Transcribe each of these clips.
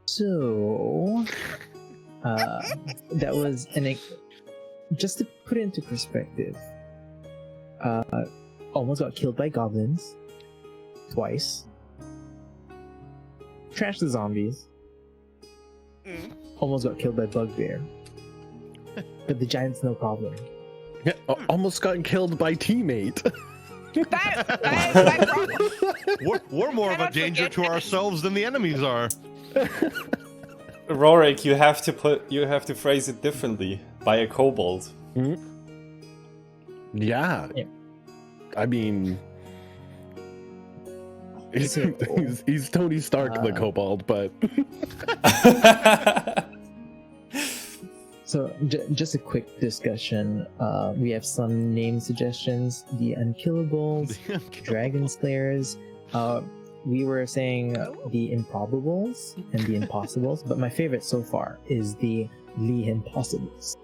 So, that was just to put it into perspective, almost got killed by goblins twice. Trashed the zombies. Almost got killed by bugbear. But the giant's no problem. Yeah, almost got killed by teammate. That problem. We're more of a danger to ourselves than the enemies are. Rhorik, you have to phrase it differently. By a kobold. Yeah. I mean, he's Tony Stark, the kobold, but. So, just a quick discussion. We have some name suggestions. The Unkillables, Dragon Slayers. We were saying the Improbables and the Impossibles, but my favorite so far is the Impossibles.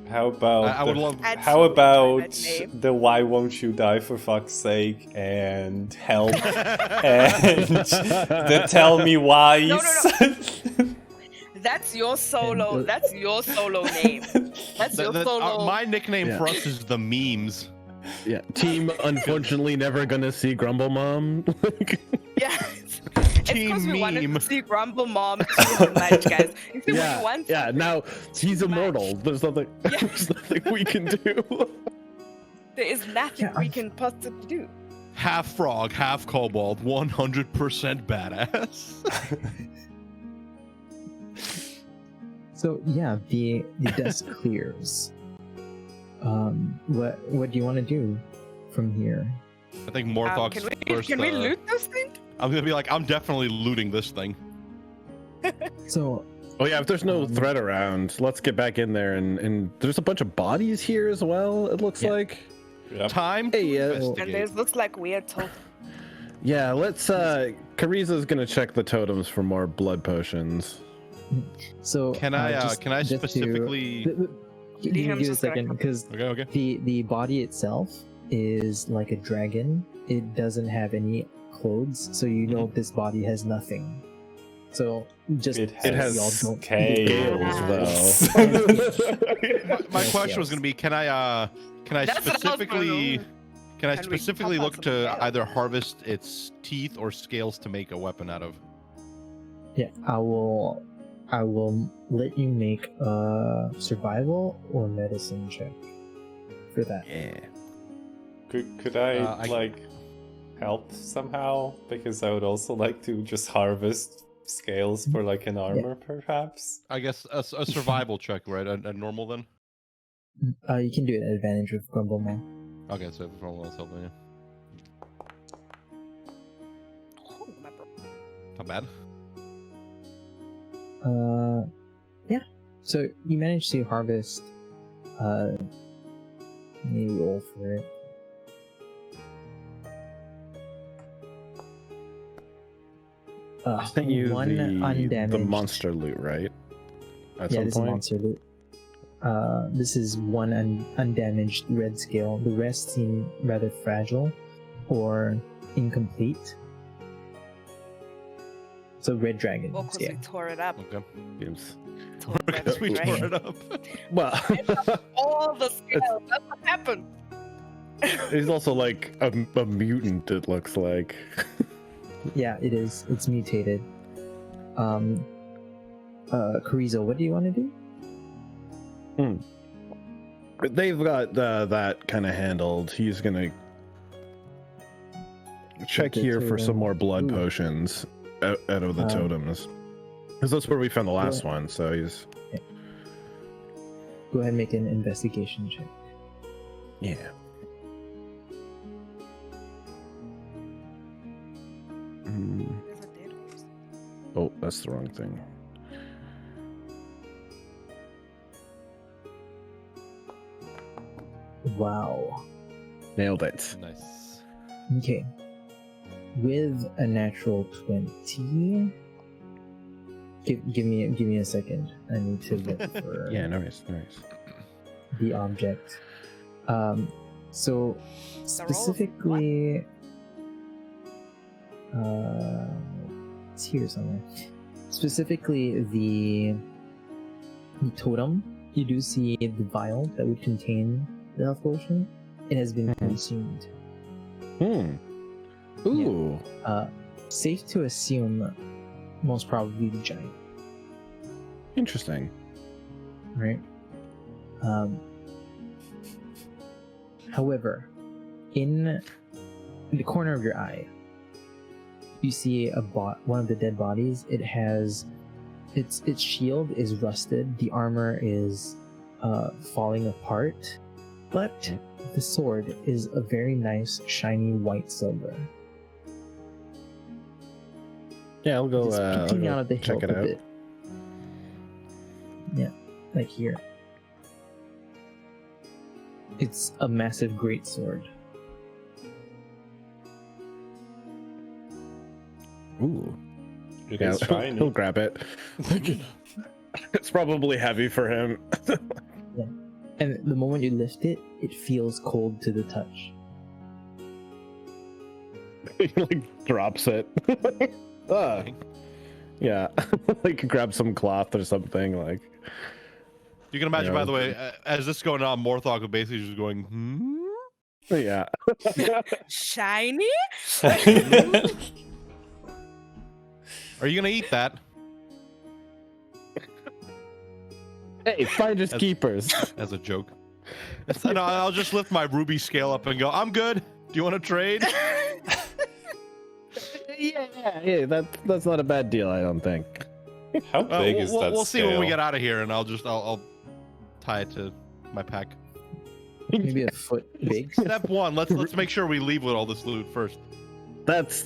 How about I would love. How about the Why Won't You Die for Fuck's Sake and Help and the Tell Me Why. No. That's your solo. That's your solo name. That's your solo. My nickname for us is the memes. Yeah, team unfortunately never gonna see Grumble Mom. Yeah, it's because we wanted to see Grumble Mom too much, guys. You see what you want? Yeah, now he's immortal. There's nothing. There's nothing we can do. There is nothing we can possibly do. Half frog, half kobold, 100% badass. So yeah, the dust clears. What do you want to do from here? I think Morthok's first. Can we loot this thing? I'm gonna be like, I'm definitely looting this thing. So. Oh yeah, if there's no threat around, let's get back in there and there's a bunch of bodies here as well. It looks like. Yep. Time. Hey, and this looks like weird totems. Yeah, let's. Kariza's gonna check the totems for more blood potions. So can I specifically? Give me a second, because the body itself is like a dragon. It doesn't have any clothes, so you know this body has nothing. So just it has scales, though. my question was going to be, can I specifically look to either harvest its teeth or scales to make a weapon out of? Yeah, I will let you make a survival or medicine check for that. Yeah. Could I help somehow? Because I would also like to just harvest scales for like an armor, perhaps. I guess a survival check, right? A normal then. You can do it at advantage with Grumble Mom. Okay, so if Grumble Mom's helping you. Not bad. Yeah. So you managed to harvest. Let me roll for it. I think you one undamaged. the monster loot, right? This is monster loot. This is one undamaged red scale. The rest seem rather fragile or incomplete. So red dragon. Well, because we tore it up. Okay. Games. Because we tore it up. Well, all the scales. That's what happened. he's also like a mutant. It looks like. Yeah, it is. It's mutated. Kariza, what do you want to do? They've got that kind of handled. He's gonna check here for some more blood potions out of the totems, because that's where we found the last one. So he's. Yeah. Go ahead and make an investigation check. Yeah. Oh, that's the wrong thing. Wow. Nailed it. Nice. Okay. With a natural 20. Give me a second. I need to look for Yeah, no worries. the object. So specifically it's here somewhere. Specifically, the totem. You do see the vial that would contain the health potion. It has been consumed. Ooh. Yeah. Safe to assume, most probably the giant. Interesting. Right. However, in the corner of your eye, you see one of the dead bodies. It has its shield is rusted. The armor is falling apart, but the sword is a very nice shiny white silver. Yeah, I'll go, peeking out of the check hilt it a out. bit. Yeah, like here. It's a massive great sword. Ooh. It is shiny. He'll grab it. It's probably heavy for him. Yeah. And the moment you lift it, it feels cold to the touch. He like drops it. Yeah. Like grab some cloth or something like. You can imagine, by the way, as this is going on, Morthog is basically just going, Yeah. Shiny? Are you gonna eat that? Hey, finders keepers. As a joke. And I'll just lift my ruby scale up and go, I'm good. Do you want to trade? Yeah, that's not a bad deal, I don't think. How big is that We'll see when we scale? get out of here, and I'll tie it to my pack. Maybe a foot big. Step one, let's make sure we leave with all this loot first. That's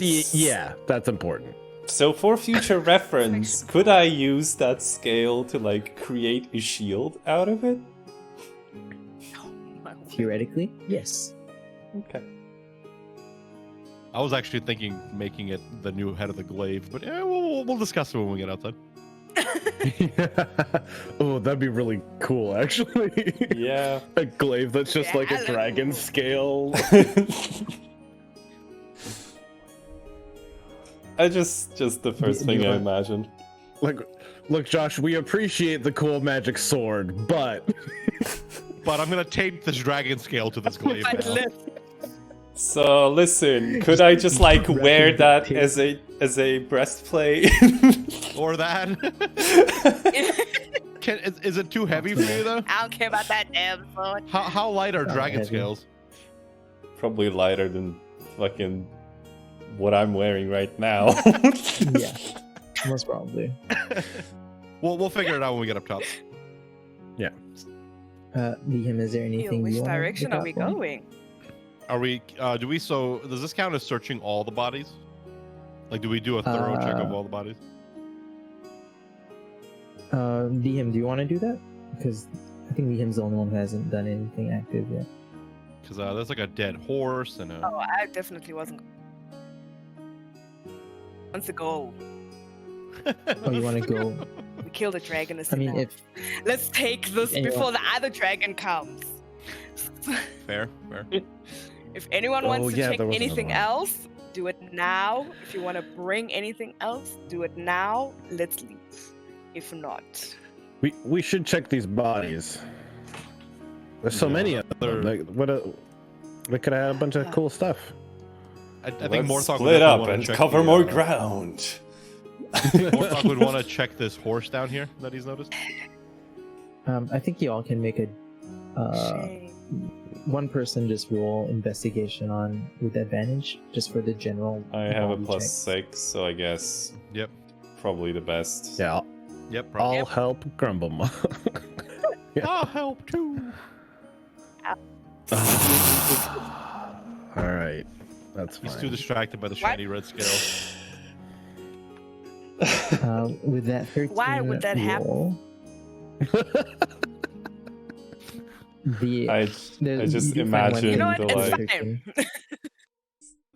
that's important. So for future reference, could I use that scale to like create a shield out of it? Theoretically, yes. Okay. I was actually thinking making it the new head of the glaive, but we'll discuss it when we get outside. Oh, that'd be really cool, actually. Yeah. A glaive that's just like a dragon scale. just the first thing I imagined. Like, look, Josh, we appreciate the cool magic sword, but I'm gonna tape this dragon scale to this glaive now. So listen, could I just like wear that as a breastplate? Or that? Is it too heavy for you though? I don't care about that damn sword. How light are dragon heavy. scales? Probably lighter than fucking what I'm wearing right now. Yeah, most probably. We'll figure it out when we get up top. yeah. Liam, is there anything Which you want direction to are we going? Are we? Does this count as searching all the bodies? Like, do we do a thorough check of all the bodies? Liam, do you want to do that? Because I think Liam's the only one who hasn't done anything active yet. Because there's like a dead horse and a. Oh, I definitely wasn't. Wants to go. Oh, you want to go? We killed a dragon. I mean, if Let's take this anyone- before the other dragon comes. Fair. If anyone wants to yeah, check there was another anything one. else, do it now. If you want to bring anything else, do it now. Let's leave. If not, We should check these bodies. There's so many of them. Like, they could have a bunch of cool stuff. I think Let's Morthog split up would and check cover the, more ground. Morthog would want to check this horse down here that he's noticed. I think you all can make a shame. one person just roll investigation on with advantage, just for the general. I have a body check. +6, so I guess Yep. probably the best. Yeah, Yep. Probably. I'll help Grumble. I'll help too. All right, that's fine. He's too distracted by the shiny red scale. With that 13 Why would that happen? The I there's- just you do find one imagine You know what? the It's like. fine.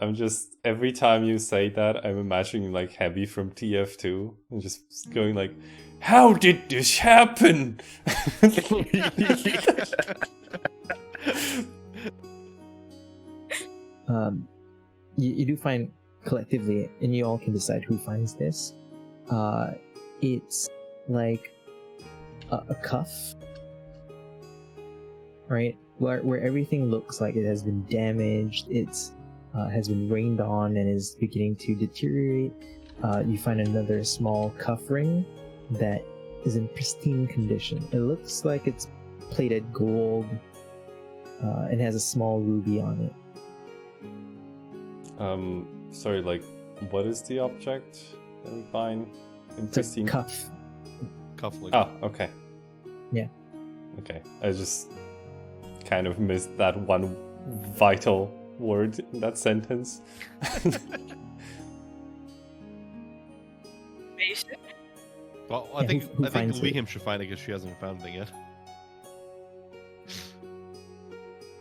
I'm just every time you say that, I'm imagining like Heavy from TF2 and just going like, "How did this happen?" You do find collectively, and you all can decide who finds this. It's like a cuff, right? Where everything looks like it has been damaged, it's has been rained on and is beginning to deteriorate. You find another small cuff ring that is in pristine condition. It looks like it's plated gold and has a small ruby on it. Sorry, like, what is the object that we find in pristine? It's a cuff. Cufflink. Oh, okay. Yeah. Okay, I just kind of missed that one vital word in that sentence. Well, I think who I think finds it? Liam should find it because she hasn't found anything yet.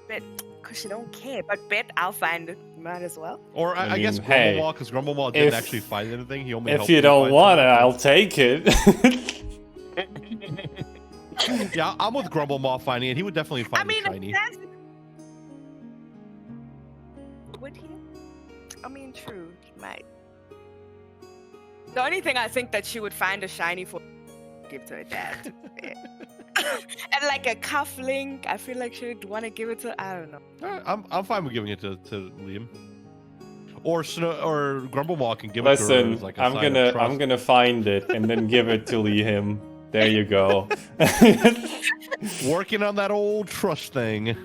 Bet, because you don't care. But bet I'll find it. Might as well. Or I mean, guess hey, Grumblemaw, because Grumblemaw didn't if- actually find anything. He only If helped you me don't find want it, something. I'll take it. Yeah, I'm with Grumblemaw finding it. He would definitely find I mean, it shiny. Would he? I mean, true. He might. The only thing I think that she would find a shiny for, give to her dad. And like a cufflink, I feel like she'd want to give it to. I don't know. Alright, I'm fine with giving it to Liam. Or Grumblemaw can give it to her Listen, as like a I'm sign of trust. gonna find it and then give it to Liam. There you go. Working on that old trust thing.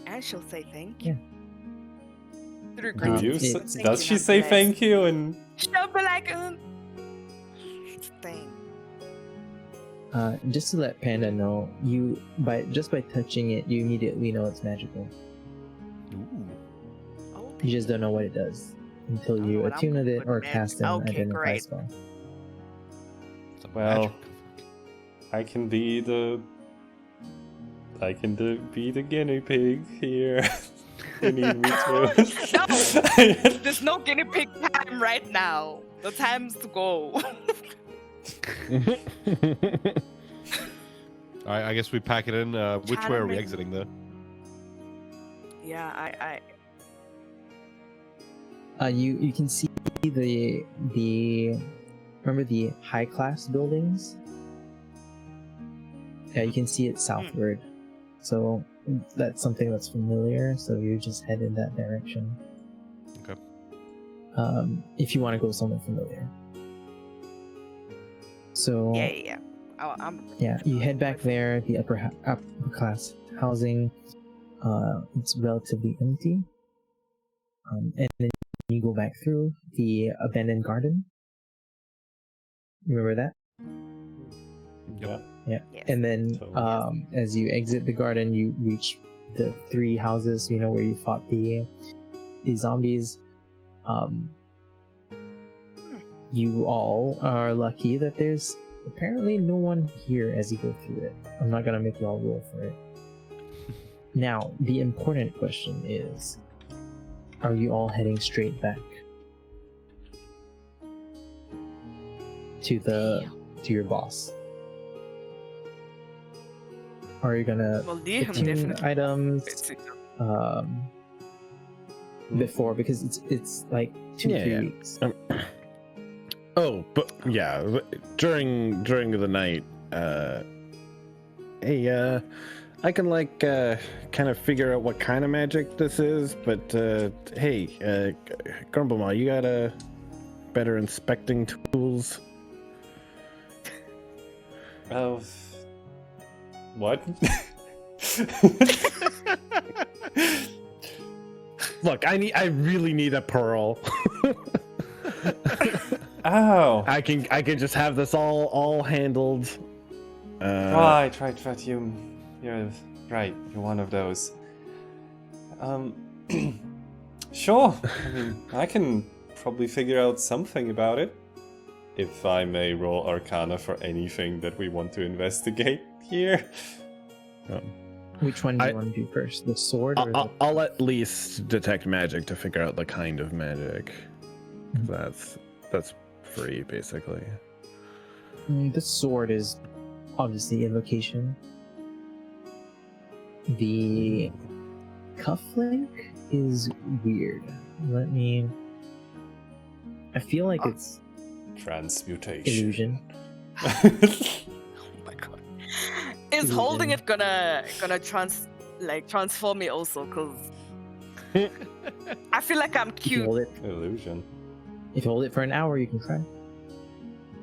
And she'll say thank you. Through Do great you? it's- Does she say thank you? And She'll be like, thing. Just to let Panda know, you by touching it, you immediately know it's magical. Ooh. Oh, You just don't know what it does until you Oh, and I'm attune with good it or with magic. cast an Okay, identify great. spell. It's a Well, magic. I can be the guinea pig here. You need me to. There's no guinea pig time right now. The time's to go. Alright, I guess we pack it in. Which way are we Make- exiting though? Yeah, You can see the remember the high class buildings? Yeah, you can see it southward. So that's something that's familiar, so you just head in that direction. Okay. If you want to go somewhere familiar. So yeah. Oh, yeah, you head back there, the upper class housing. It's relatively empty. And then you go back through the abandoned garden. Remember that? Yeah. Yeah. Yes. And then Totally. as you exit the garden, you reach the 3 houses, where you fought the zombies. You all are lucky that there's apparently no one here as you go through it. I'm not gonna make you all roll for it. Now, the important question is, are you all heading straight back to your boss? Are you gonna well, Liam attune definitely. items before, because it's like 2-3 weeks. Oh, but yeah, during the night, hey, I can kind of figure out what kind of magic this is, but hey, Grumblemaw, you got better inspecting tools? Oh, what? Look, I really need a pearl. Oh. I can just have this all handled. Right. You're right. You're one of those. Sure. I mean, I can probably figure out something about it. If I may roll Arcana for anything that we want to investigate here. Which one do you want to do first? The sword or the... I'll at least detect magic to figure out the kind of magic. That's free, basically. The sword is obviously invocation. The cufflink is weird. I feel like it's Transmutation. illusion. Oh my god. Is holding it gonna transform me also? Cause I feel like I'm If you cute. hold it, Illusion. if you hold it for an hour, you can try.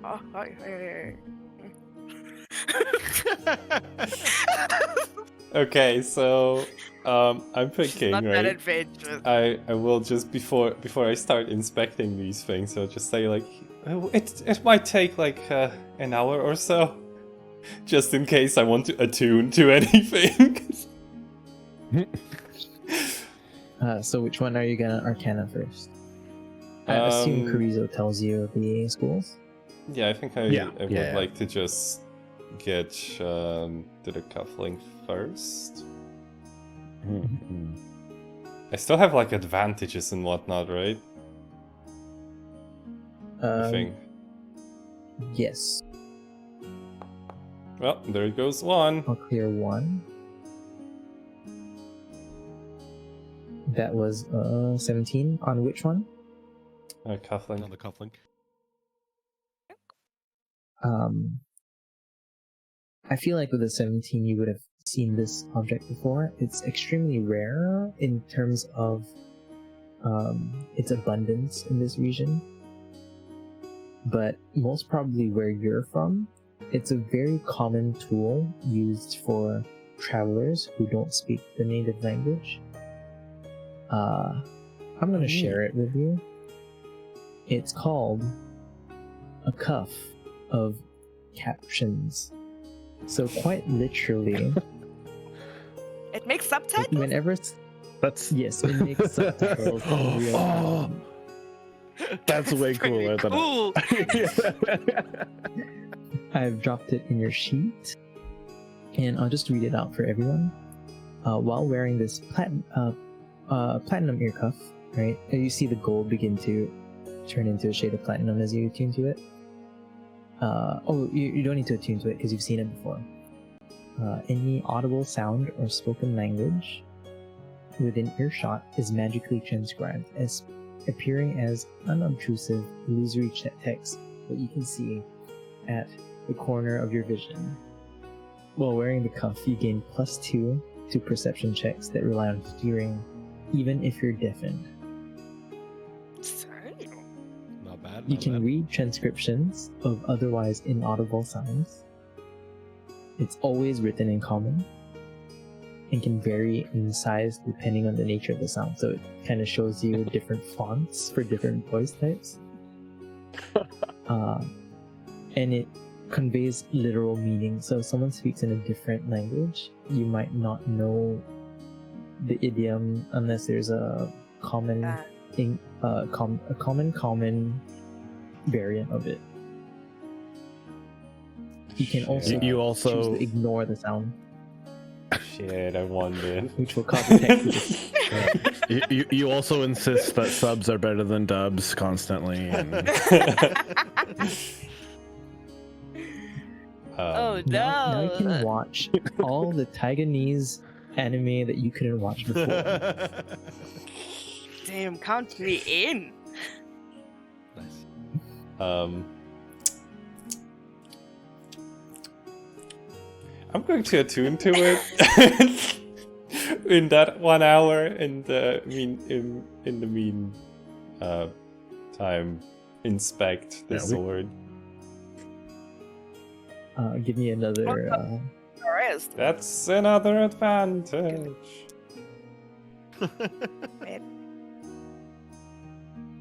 Oh, hi. Okay, so I'm picking, Not that right? adventurous. I will just before I start inspecting these things, I'll just say like it might take like an hour or so, just in case I want to attune to anything. So which one are you gonna Arcana first? I assume Carrizo tells you the schools. Yeah, I think I would like to just get to the cufflink first. I still have like advantages and whatnot, right? I think. Yes. Well, there goes one. I'll clear one. That was 17 on which one? Cufflink. On the cufflink. I feel like with the 17 you would have seen this object before. It's extremely rare in terms of its abundance in this region. But most probably where you're from, it's a very common tool used for travelers who don't speak the native language. I'm gonna share it with you. It's called a cuff of captions. So quite literally, It makes subtitles. whenever That's yes, it makes subtitles in real time. that's way cooler than Cool. I've dropped it in your sheet, and I'll just read it out for everyone. While wearing this platinum ear cuff, right? And you see the gold begin to turn into a shade of platinum as you attune to it. You don't need to attune to it because you've seen it before. Any audible sound or spoken language within earshot is magically transcribed as appearing as unobtrusive, illusory text that you can see at the corner of your vision. While wearing the cuff, you gain +2 to perception checks that rely on hearing, even if you're deafened. Not bad. You not can bad. read transcriptions of otherwise inaudible sounds. It's always written in common and can vary in size depending on the nature of the sound. So it kind of shows you different fonts for different voice types. And it conveys literal meaning. So if someone speaks in a different language, you might not know the idiom unless there's a common common variant of it. You can also You choose also to ignore the sound, Shit, I wondered. which will cause the text to just you also insist that subs are better than dubs constantly. And... Oh no! now you can watch all the Taiwanese anime that you couldn't watch before. Damn, count me in. Nice. I'm going to attune to it in that 1 hour, and in the mean time, inspect the sword. Give me another. Rest. That's another advantage.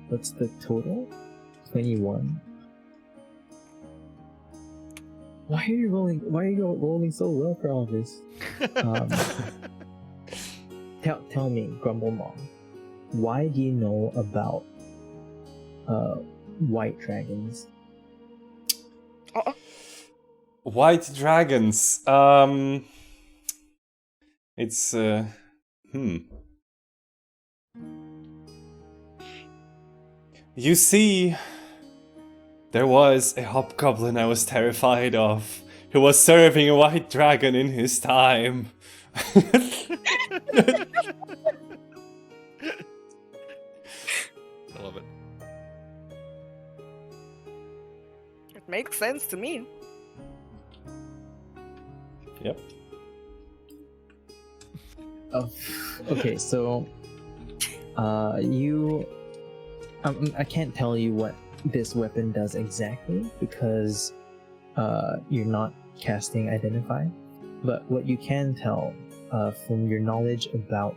What's the total? 21. Why are you rolling so well for all this? Tell me, Grumble Mom, why do you know about white dragons? White dragons. It's You see, there was a hobgoblin I was terrified of, who was serving a white dragon in his time. Makes sense to me. Yep. Oh, okay, so you I can't tell you what this weapon does exactly because you're not casting Identify, but what you can tell from your knowledge about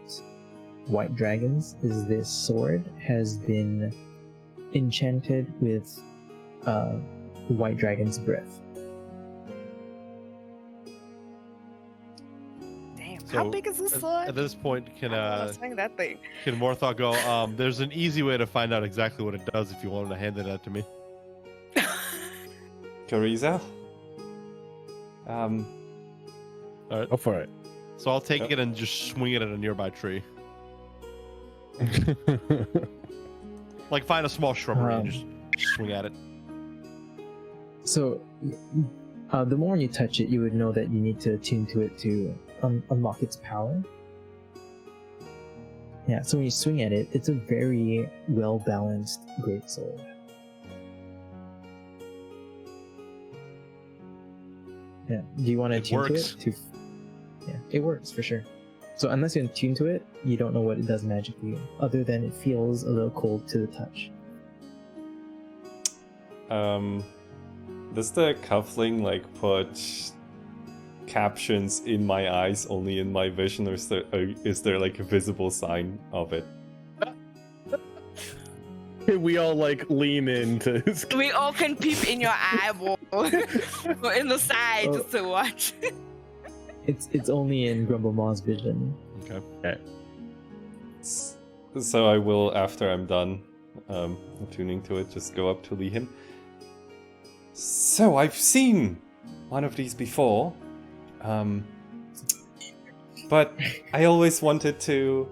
white dragons is this sword has been enchanted with white dragon's breath. Damn, So, how big is this sword? At this point, I don't wanna swing that thing. can Morthok go? There's an easy way to find out exactly what it does if you wanted to hand it to me. Cariza? All right. Go for it. So I'll take it and just swing it at a nearby tree. Like find a small shrubbery and just swing at it. So, the more you touch it, you would know that you need to attune to it to unlock its power. Yeah, so when you swing at it, it's a very well-balanced greatsword. Yeah, do you want to attune to it? Yeah, it works for sure. So unless you attune to it, you don't know what it does magically, other than it feels a little cold to the touch. Does the cuffling like put captions in my eyes, only in my vision, or is there like a visible sign of it? We all like lean into his... We all can peep in your eyeball or in the side just to watch. It's only in Grumblema's vision. Okay. So I will, after I'm done attuning to it, just go up to Liam. So I've seen one of these before, but I always wanted to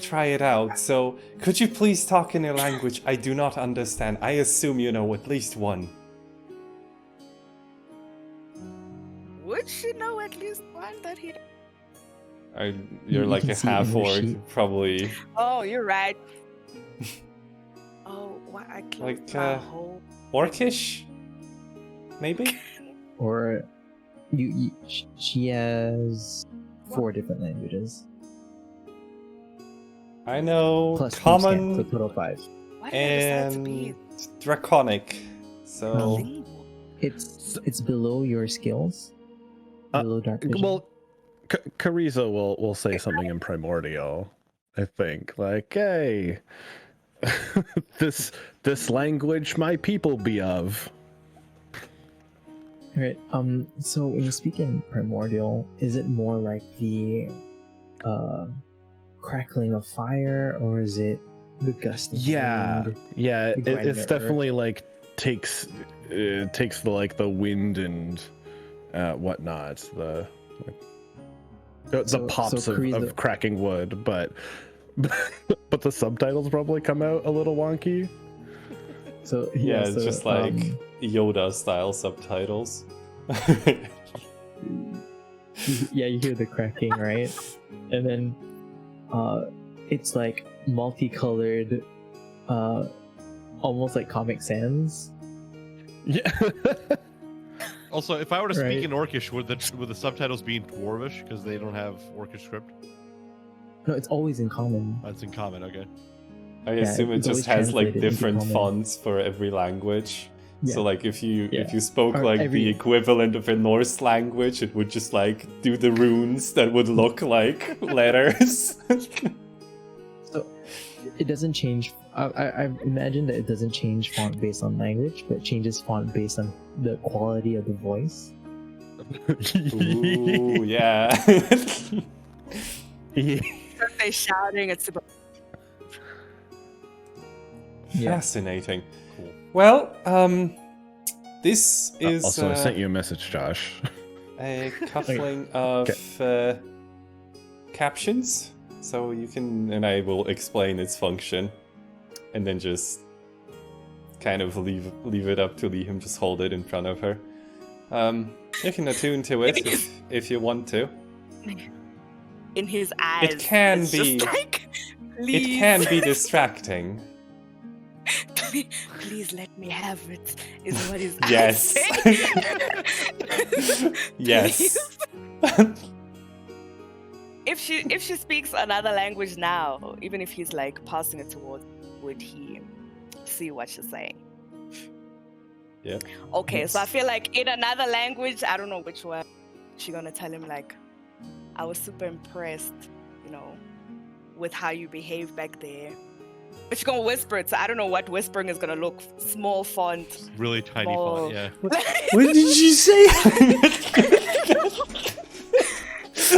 try it out. So could you please talk in a language I do not understand? I assume you know at least one. Would she know at least one that he... You're You like can a see it in half your orc, sheet. probably. Oh, you're right. Oh, why I closed Like, my whole... Orcish? Maybe? Or she has 4 different languages. I know Plus common so total 5. Why did I decide to and be draconic. So bilingual? It's below your skills. Below dark vision. Well, Cariza will say something in primordial, I think. Like, hey, this language my people be of. Alright, so when you speak in primordial, is it more like the crackling of fire, or is it the gust of wind? Yeah, The grinding it's of definitely like takes the wind and whatnot, the pops of cracking wood, but the subtitles probably come out a little wonky. So yeah, it's so, just like Yoda style subtitles. yeah, you hear the cracking, right? And then it's like multicolored, almost like Comic Sans. Yeah. Also, if I were to speak Right. in Orcish, would the subtitles be in Dwarvish because they don't have Orcish script? No, it's always in common. That's in common. Okay. I assume it it's always just has like translated into different common. fonts for every language. Yeah. So like if you Yeah. spoke Or like every- the equivalent of a Norse language, it would just like do the runes that would look like letters. So it doesn't change. I imagine that it doesn't change font based on language, but it changes font based on the quality of the voice. Ooh, yeah. They shouting, it's super... Yeah. Fascinating. Cool. Well, this is Also, I sent you a message, Josh. a coupling of captions, so you can, and I will explain its function, and then just kind of leave it up to Liam. Just hold it in front of her. You can attune to it if you want to. in his eyes. It can it's be. Just like, It can be distracting. Please let me have it. Is what he's Yes. asking. Yes. If she speaks another language now, even if he's like passing it towards, would he see what she's saying? Yeah. Okay, so I feel like in another language, I don't know which one, she's gonna tell him like, I was super impressed, with how you behaved back there. But she's gonna whisper it, so I don't know what whispering is gonna look. Small font. Really tiny small... font, yeah. What did you say?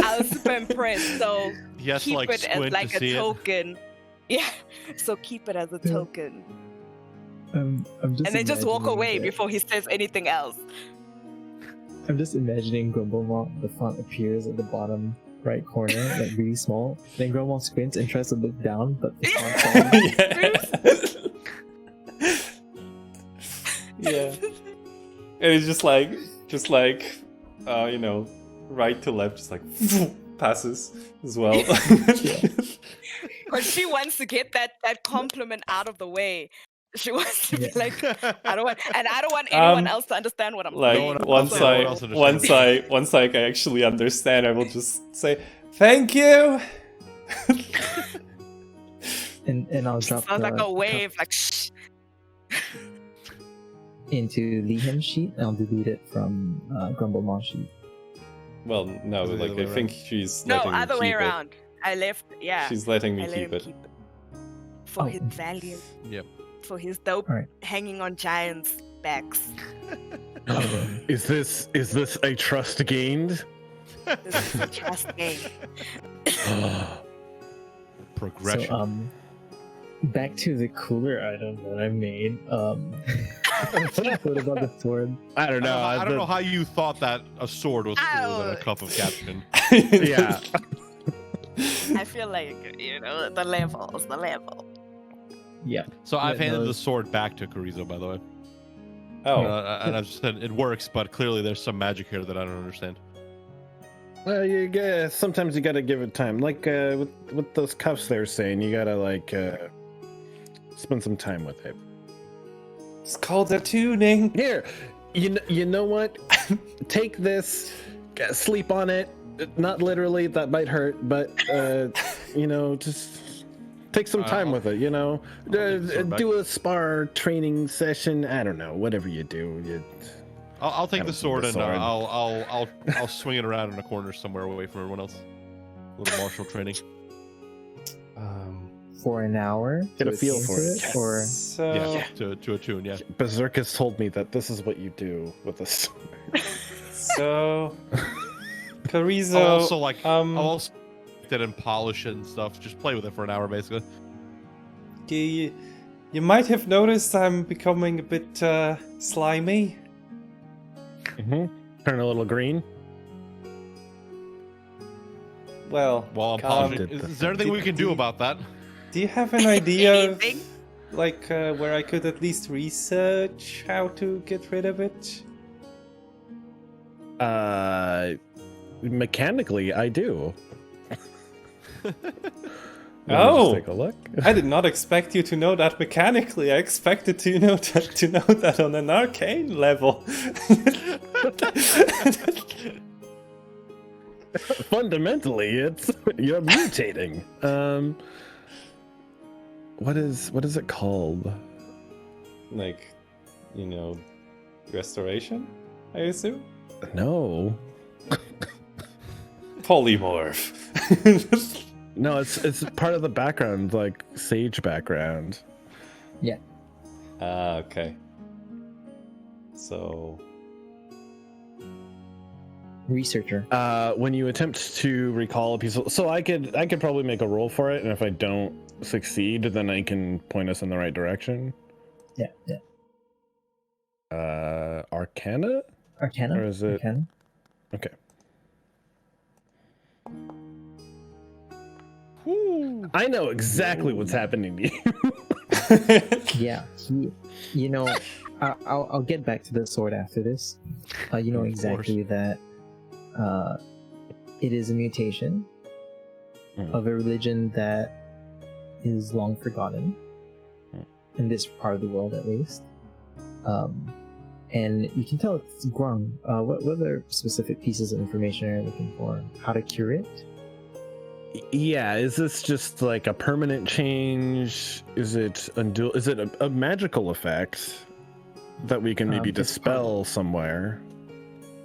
I was super impressed, so Yes, keep like it as squint like to a see token. Yeah, so keep it as a token. I'm just And then just walk imagining away that- before he says anything else. I'm just imagining Grumblemont, the font appears at the bottom right corner, like really small. Then Grumblemont squints and tries to look down, but the font's Yeah. And it's just like, right to left, just like passes as well. But she wants to get that compliment out of the way. She wants to be like, I don't want anyone else to understand what I'm Like saying. once I actually understand, I will just say thank you. and I'll drop Sounds like the a wave, like shh. into Liham's sheet, and I'll delete it from Grumblemont's sheet. Well, no, Is it the like other I way think she's No, letting me other keep way it. around. I left, yeah. She's letting me I let keep him it. keep it. For his value. Yep. For his dope Alright. hanging on giants' backs. Is this a trust gained? This is a trust game. Progression. So back to the cooler item that I made. What about the sword? I don't know. I don't know how you thought that a sword was cooler than a Ouch. cup of caption. Yeah. I feel like, the levels. Yeah. So I've Yeah, handed no. the sword back to Carrizo, by the way. Oh, And I've said it works, but clearly there's some magic here that I don't understand. Well, sometimes you gotta give it time. Like with those cuffs they're saying, you gotta spend some time with it. it's called attuning. Here, you know what? Take this, sleep on it. Not literally, that might hurt, but just take some time with it. give the sword back. Do a spar training session. I don't know, whatever you do. I'll take the Have sword the and sword. I'll swing it around in a corner somewhere away from everyone else. A little martial training. For an hour. Get a to feel attune for to it. Or So Yeah, to attune, yeah. Berserk has told me that this is what you do with a sword. so Carrizo. I'll also I'll um, also it and polish it and stuff. Just play with it for an hour, basically. you might have noticed I'm becoming a bit slimy. Turn a little green. Well, While I'm Calm. polishing, is there anything we can do about that? do you have an idea of Anything? where I could at least research how to get rid of it? Mechanically, I do. Oh. Take a look. I did not expect you to know that mechanically. I expected to know that on an arcane level. Fundamentally, it's you're mutating. What is it called? Like, restoration, I assume? No, Polymorph. no, it's part of the background, like sage background. yeah. Ah, okay. So, Researcher. When you attempt to recall a piece of, so I could probably make a roll for it, and if I don't succeed, then I can point us in the right direction. Yeah. Arcana? Arcana. Or is it- Arcana. Okay. I know exactly what's happening to you. Yeah. I'll get back to the sword after this. You know Of exactly that it is a mutation Mhm. of a religion that is long forgotten. in this part of the world at least. And you can tell it's grown. What other specific pieces of information are you looking for? How to cure it? Yeah, is this just like a permanent change? Is it a magical effect that we can maybe dispel somewhere?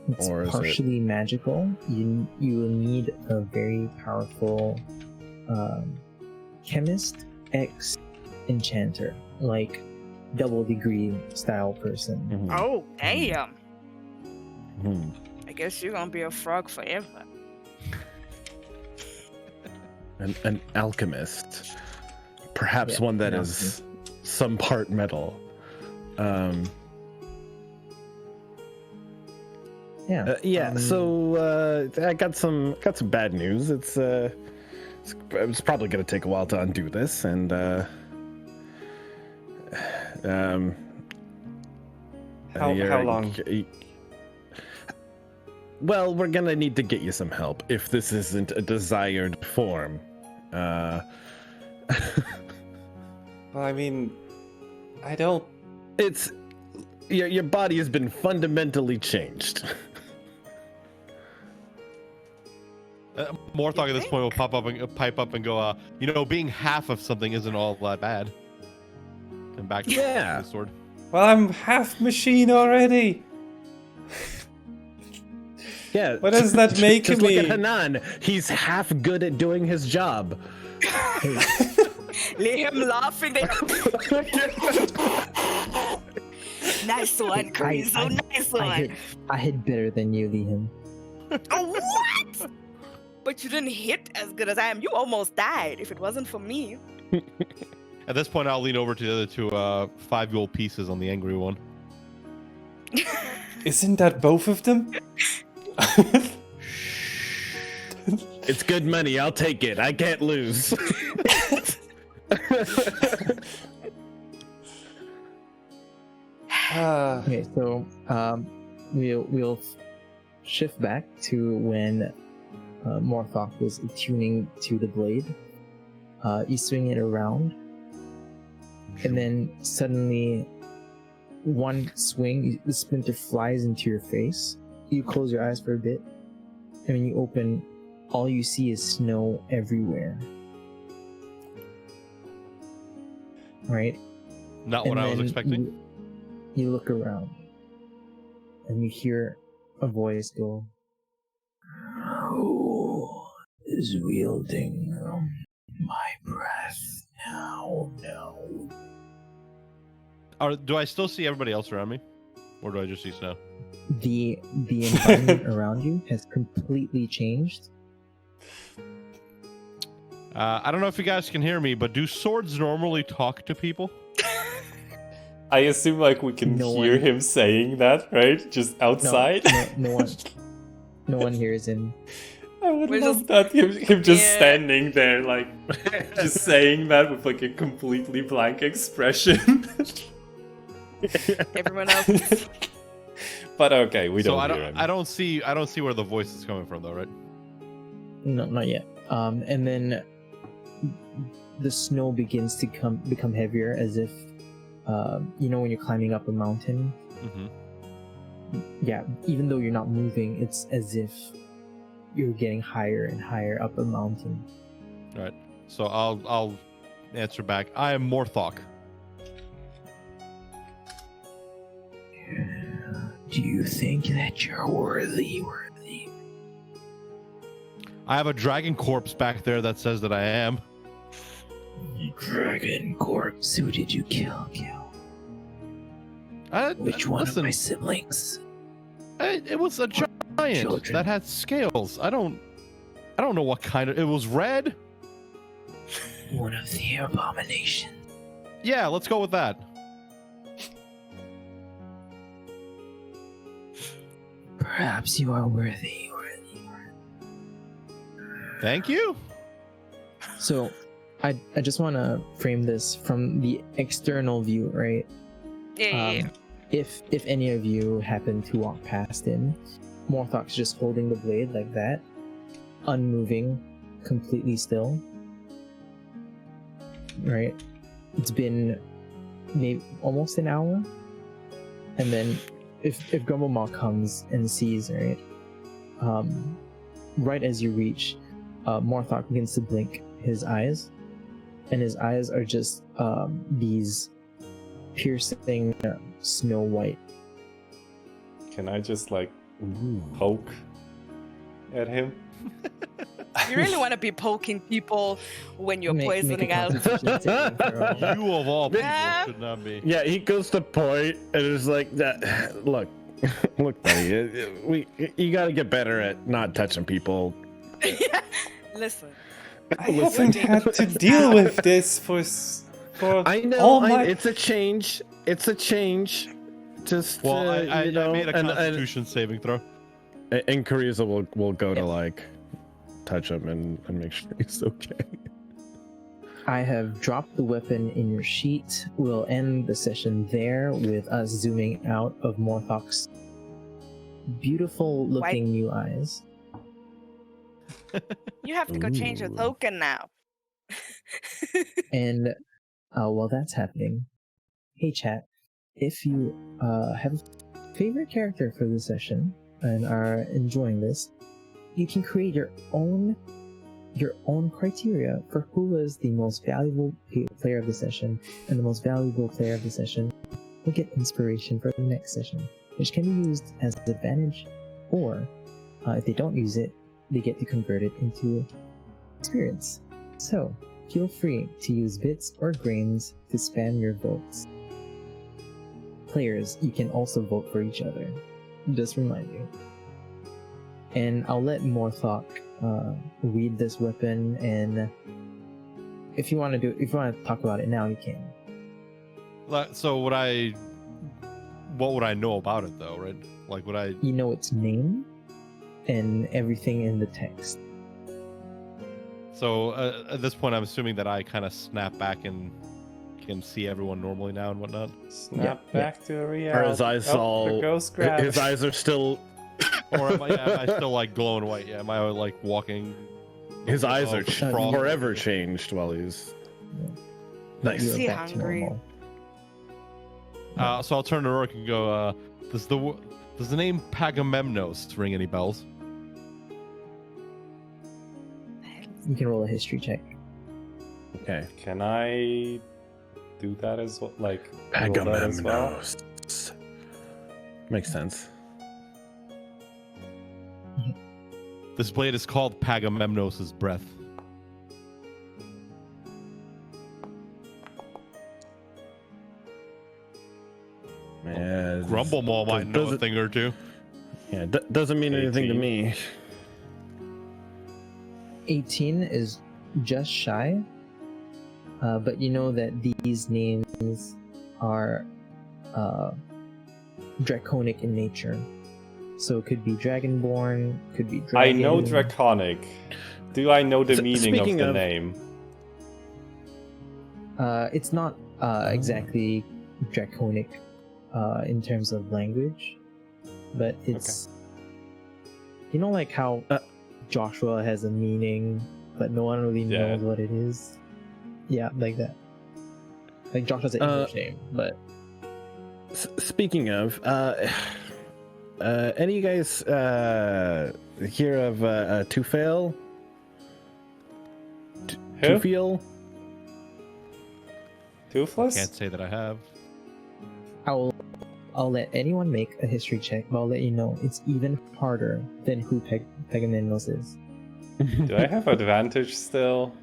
It's Or is partially magical. You will need a very powerful chemist X enchanter, like double degree style person. Mhm. Oh, damn. Mhm. I guess you're gonna be a frog forever. An alchemist, perhaps Yeah, one that an is some part metal. Yeah. So I got some bad news. It's probably gonna take a while to undo this, and How long? Well, we're gonna need to get you some help if this isn't a desired form. Well, I mean, I don't. It's your body has been fundamentally changed. Morthog at this point will pipe up and go, being half of something isn't all that bad. And back to Yeah. the sword. Well, I'm half machine already. Yeah. What does that make Just me? look at Hanan. He's half good at doing his job. Let him laugh in there. Nice one, Carrizo. Nice one. I hit better than you, Liam. Oh, what? But you didn't hit as good as I am. You almost died if it wasn't for me. At this point, I'll lean over to the other two 5 gold pieces on the angry one. Isn't that both of them? It's good money. I'll take it. I can't lose. Okay, so we'll shift back to when Morthok was attuning to the blade. You swing it around, and then suddenly, one swing, the splinter flies into your face. You close your eyes for a bit, and when you open, all you see is snow everywhere. Right? Not And what I was then expecting. You look around, and you hear a voice go, "Who is wielding my breath now? No." Do I still see everybody else around me? Or do I just see snow? The environment around you has completely changed. I don't know if you guys can hear me, but do swords normally talk to people? I assume like we can hear him saying that, right? Just outside. No one hears him. I would We're love just- that. Him just Yeah. standing there, like just saying that with like a completely blank expression. Everyone else. But okay, we don't So hear him. I don't see where the voice is coming from though, right? No, not yet. And then the snow begins to become heavier, as if when you're climbing up a mountain. Mm-hmm. Yeah, even though you're not moving, it's as if you're getting higher and higher up a mountain. All right. So I'll answer back. I am Morthok. Do you think that you're worthy? I have a dragon corpse back there that says that I am. Dragon corpse. Who did you kill? Which one of my siblings? It was a giant Children. that had scales. I don't know what kind of. It was red. One of the abominations. Yeah, let's go with that. Perhaps you are worthy. Thank you. So, I just want to frame this from the external view, right? Yeah. If any of you happen to walk past him, Morthok's just holding the blade like that, unmoving, completely still. Right? It's been maybe almost an hour, and then if Grumblemall comes and sees, right, right as you reach, Morthok begins to blink his eyes, and his eyes are just these piercing snow white. Can I just like poke at him? You really want to be poking people when you're Make a poisoning out. constitution saving throw. You of all people Ah. should not be. Yeah, he goes to point and it's like that. Look, look, buddy. You got to get better at not touching people. Yeah. Listen. I haven't had to deal with this for I know. all my... It's a change. It's a change. Just Well, I you know, made a Constitution saving throw. and Carissa will go to like touch him and make sure he's okay. I have dropped the weapon in your sheet. We'll end the session there with us zooming out of Morthok's beautiful looking new eyes. You have to go change your Ooh. token now. And while that's happening, hey chat, if you have a favorite character for this session and are enjoying this, you can create your own criteria for who was the most valuable player of the session, and the most valuable player of the session will get inspiration for the next session, which can be used as an advantage, or if they don't use it, they get to convert it into experience. So feel free to use bits or grains to spam your votes. Players, you can also vote for each other. Just remind you. And I'll let Morthok read this weapon, and if you want to talk about it now, you can. So what would I know about it though, right? Like would I? You know its name and everything in the text. So at this point, I'm assuming that I kind of snap back and can see everyone normally now and whatnot. Snap Yeah, back to reality. Are his eyes Oh, all? the ghost grab. His eyes are still. Or am I still like glowing white? Yeah, am I like walking? His eyes are frost- forever changed while he's. Nice. Is he You're back to hungry? normal. So I'll turn to Rhorik and go. Does the name Pagamemnos ring any bells? You can roll a history check. Okay. Can I do that as well? Like roll that as well? Agamemnos. Makes sense. This blade is called Pagamemnos' breath. Yeah. Grumblemaw might know a thing or two. Yeah, doesn't mean anything to 18. me. 18 is just shy, but you know that these names are draconic in nature. So it could be Dragonborn, could be Dragon. I know draconic. Do I know the meaning of speaking the of- name? It's not exactly draconic in terms of language, but it's you know, like how Joshua has a meaning, but no one really Yeah. knows what it is. Yeah, like that. Like Joshua's an English name, but Speaking of, any of you guys hear of Tufail? Who? Tufail? Toothless? Can't say that I have. I'll let anyone make a history check, but I'll let you know it's even harder than who Pagamemnos is. Do I have advantage still?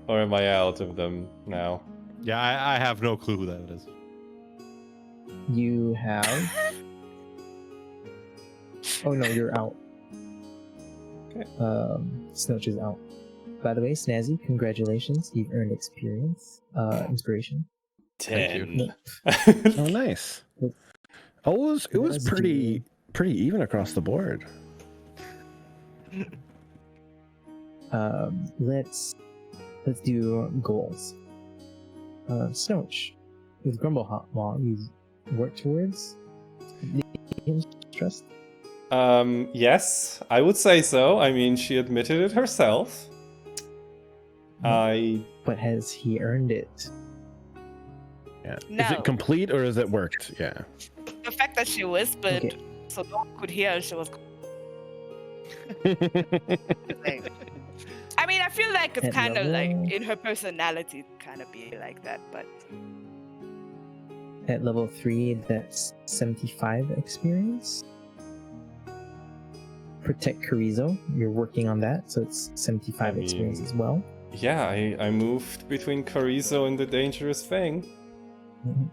Or am I out of them now? Yeah, I have no clue who that is. You have. Oh no, you're out. Okay. Snooch is out. By the way, Snazzy, congratulations. You've earned experience, inspiration. Thank you. 10. Oh, nice. Oh, it was Let's pretty even across the board. Let's do goals. Snooch, with Grumblemaw, you work towards Liam's trust. Yes, I would say so. I mean, she admitted it herself. But has he earned it? Yeah. Is No. it complete or is it worked? Yeah. The fact that she whispered Okay. so no one could hear, she was. I mean, I feel like it's At kind of like level- in her personality, to kind of be like that. But At level 3, that's 75 experience. Protect Chorizo, you're working on that, so it's 75 I experience mean- as well. Yeah, I moved between Chorizo and the dangerous thing. Mhm.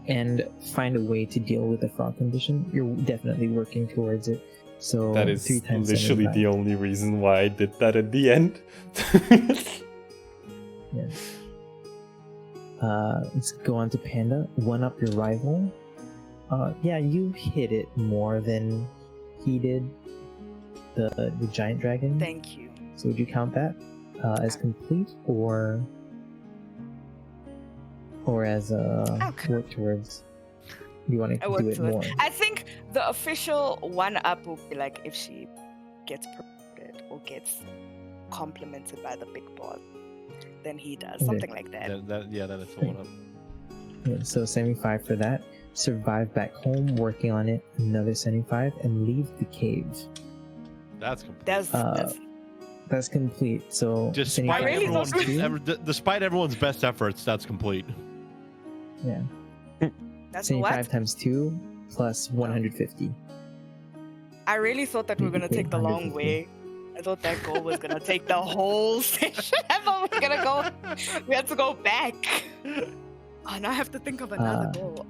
And find a way to deal with the frog condition. You're definitely working towards it. So That is 3 times literally 75. the only reason why I did that at the end. Let's go on to Panda. One up your rival. Yeah, you hit it more than he did. The giant dragon. thank you. So would you count that as complete or as Okay. work towards? You want I to work do it towards- more? I think the official one up will be like if she gets promoted or gets complimented by the big boss, then he does Okay. something like that. Then it's a one up. Yeah, so 75 for that. Survive back home, working on it. Another 75, and leave the cave. That's complete. That's That's complete. So Despite 75 really everyone's, thought- despite everyone's best efforts, that's complete. yeah, that's 75 what times 2 plus 150. I really thought that we were gonna take the long 150. way. I thought that goal was gonna take the whole session. I thought we were gonna go. We had to go back. Oh, now I have to think of another goal.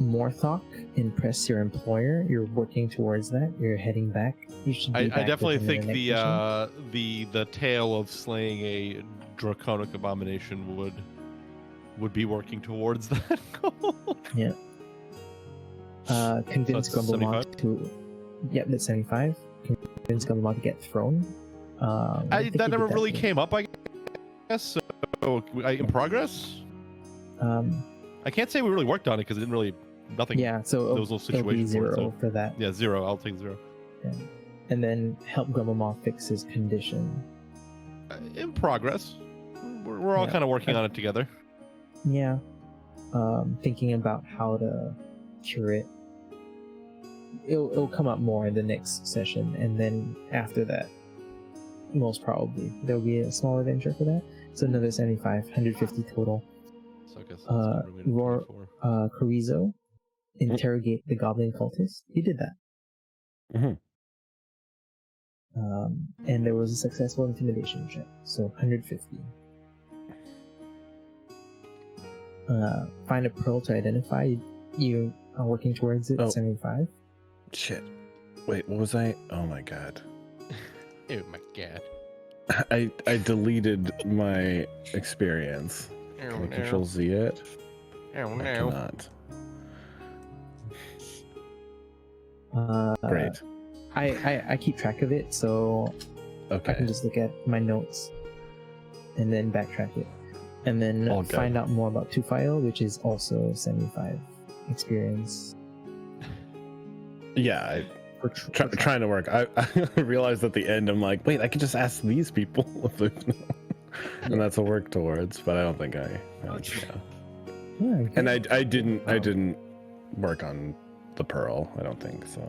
Morthok, impress your employer. You're working towards that. You're heading back. You should be I back definitely within think the next session. the tale of slaying a draconic abomination would be working towards that goal. Convince So that's Grumblemog 75? to. Yep, that's 75. Convince Grumblemog to get thrown. I think That you never did really too. came up, I guess. So, in progress? I can't say we really worked on it because it didn't really. Nothing. Yeah, so There was no it'll be situation for it, 0 so- for that. Yeah, 0. I'll take 0. And then help Grumblemog fix his condition. In progress. We're all Yeah. kind of working on it together. Yeah. Thinking about how to cure it. It'll come up more in the next session, and then after that, most probably there'll be a small adventure for that. So another 75, 150 total. So I guess that's Uh, the remaining Roar- 24. Chorizo, interrogate the goblin cultist. You did that. Mhm. And there was a successful intimidation check, so 150. Find a pearl to identify. You are working towards it. Oh. 75. Shit. Wait, what was I? Oh my god. Oh my god. I deleted my experience. Can I control Z it? Oh I cannot. Uh, Great. I keep track of it, so I Okay. can just look at my notes and then backtrack it, and then All good. find out more about Tufail, which is also 75 experience. Yeah, For for trying to work. I realized at the end, I'm like, wait, I could just ask these people, if they know. And that's a work towards. But I don't think I. Yeah. Yeah, And good. I didn't work on the pearl. I don't think so.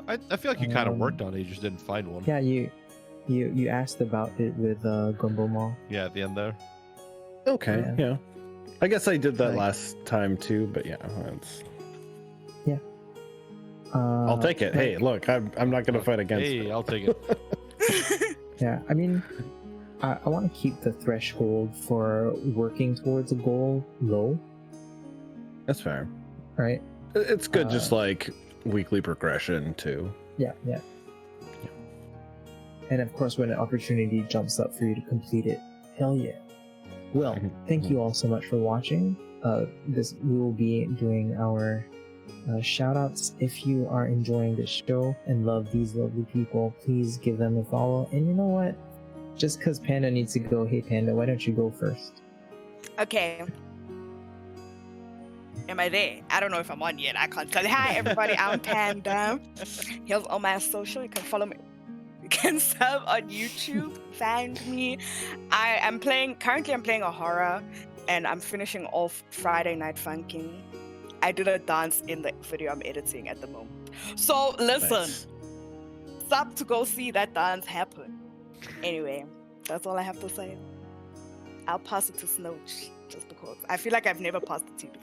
I feel like you kind of Um, worked on it, you just didn't find one. Yeah, you asked about it with Gumbo Mall. Yeah, at the end there. Okay. Yeah. Yeah. I guess I did that Like- last time too. But yeah, it's, I'll take it. Hey, look, I'm not gonna fight against it. Hey, I'll take it. Yeah, I mean, I want to keep the threshold for working towards a goal low, That's fair. right? It's good, just Uh, like weekly progression too. Yeah. And of course, when an opportunity jumps up for you to complete it, hell yeah. Well, thank you all so much for watching. We will be doing our shout outs. If you are enjoying this show and love these lovely people, please give them a follow. And you know what? Just because Panda needs to go, hey Panda, why don't you go first? Okay. Am I there? I don't know if I'm on yet. I can't tell you. Hi, everybody. I'm Panda. Here's all my social. You can follow me. You can sub on YouTube. Find me. Currently I'm playing a horror. and I'm finishing off Friday Night Funkin'. I did a dance in the video I'm editing at the moment. So listen, Nice. stop to go see that dance happen. Anyway, that's all I have to say. I'll pass it to Snooch just because I feel like I've never passed it to you.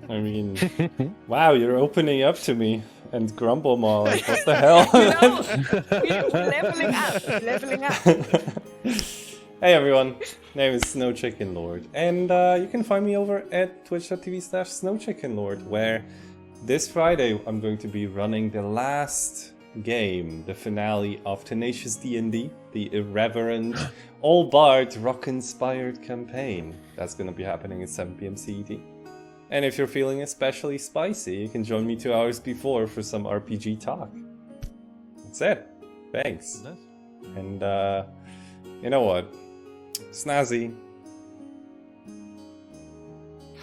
I mean, wow, you're opening up to me. And Grumblemore, like, what the hell? Leveling up. Hey everyone, name is Snowchickenlord, and you can find me over at twitch.tv/Snowchickenlord, where this Friday I'm going to be running the last game, the finale of Tenacious D&D, the irreverent, all-bard, rock-inspired campaign. That's going to be happening at 7 p.m. CET. And if you're feeling especially spicy, you can join me 2 hours before for some RPG talk. That's it. Thanks. Nice. And you know what? Snazzy,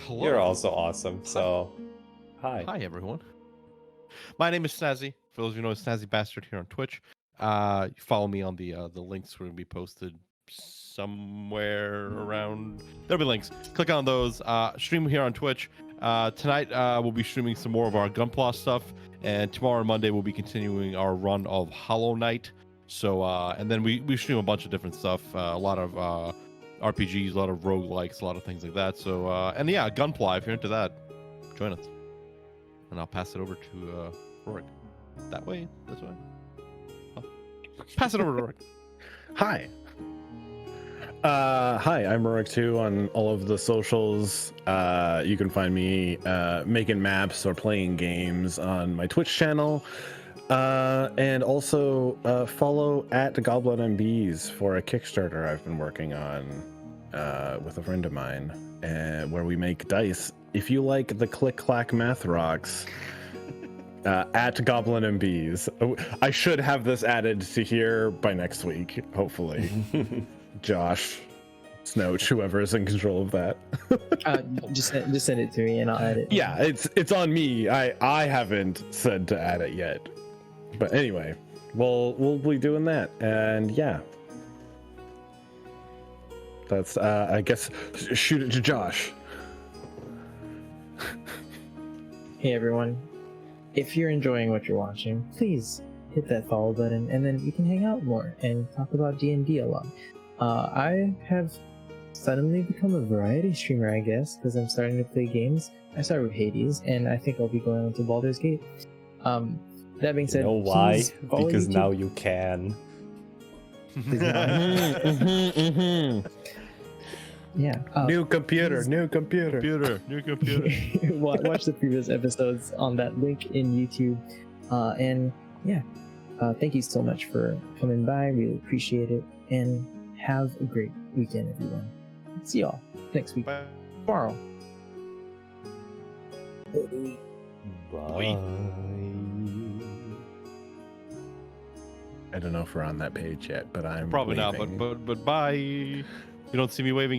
Hello. you're also awesome, so hi. Hi, everyone. My name is Snazzy. For those of you who know, Snazzybastrd here on Twitch. You follow me on the links were going to be posted somewhere around. There'll be links. Click on those. Stream here on Twitch. Tonight we'll be streaming some more of our Gunpla stuff, and tomorrow Monday we'll be continuing our run of Hollow Knight. So and then we stream a bunch of different stuff. A lot of RPGs, a lot of roguelikes, a lot of things like that. So and yeah, Gunpla, if you're into that, join us. And I'll pass it over to Rhorik. That way, this way. Pass it over to Rhorik. Hi. Hi, I'm Rhorik2 on all of the socials. You can find me making maps or playing games on my Twitch channel. And also follow at Goblin and Bees for a Kickstarter I've been working on with a friend of mine, where we make dice. If you like the click-clack math rocks, at Goblin and Bees. I should have this added to here by next week, hopefully. Josh, Snooch, whoever is in control of that. Just send it to me and I'll add it. Yeah, it's on me. I haven't said to add it yet. But anyway, we'll be doing that, and yeah. That's I guess shoot it to Josh. Hey everyone. If you're enjoying what you're watching, please hit that follow button, and then we can hang out more and talk about D&D a lot. I have suddenly become a variety streamer, I guess, because I'm starting to play games. I started with Hades, and I think I'll be going on to Baldur's Gate. That being said, You know why? please follow Because YouTube. now you can. Yeah. New computer. New computer. Watch the previous episodes on that link in YouTube. And yeah, thank you so much for coming by. Really appreciate it. And have a great weekend, everyone. See y'all next week. Bye. Tomorrow. Bye. I don't know if we're on that page yet, but I'm Probably leaving. not, but bye. You don't see me waving at